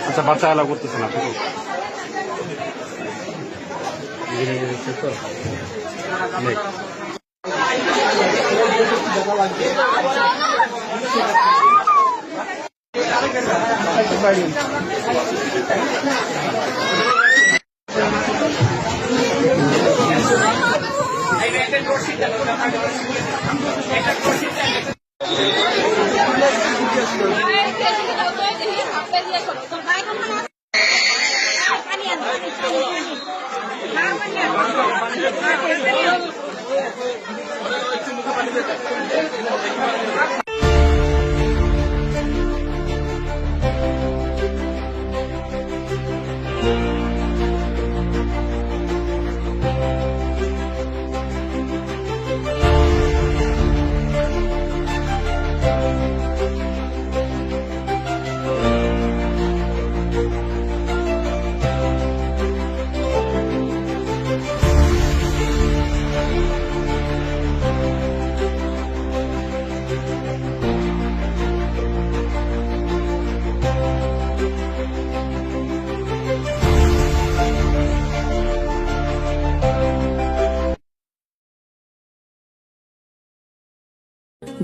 আচ্ছা, বাচ্চা এলাও করতেছে না তো?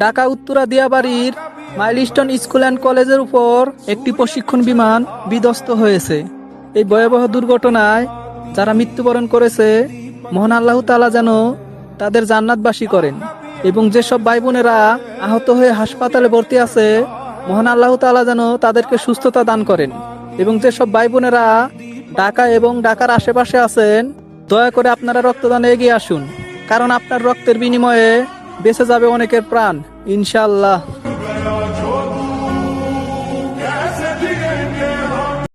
ঢাকা উত্তরা দিয়াবাড়ির মাইলস্টোন স্কুল অ্যান্ড কলেজের উপর একটি প্রশিক্ষণ বিমান বিধ্বস্ত হয়েছে। এই ভয়াবহ দুর্ঘটনায় যারা মৃত্যুবরণ করেছে, মহান আল্লাহ তাআলা যেন তাদের জান্নাতবাসী করেন, এবং যেসব ভাই বোনেরা আহত হয়ে হাসপাতালে ভর্তি আছে, মহান আল্লাহ তাআলা যেন তাদেরকে সুস্থতা দান করেন। এবং যেসব ভাই বোনেরা ঢাকা এবং ঢাকার আশেপাশে আছেন, দয়া করে আপনারা রক্তদানে এগিয়ে আসুন, কারণ আপনার রক্তের বিনিময়ে বেঁচে যাবে অনেকের প্রাণ ইনশাআল্লাহ।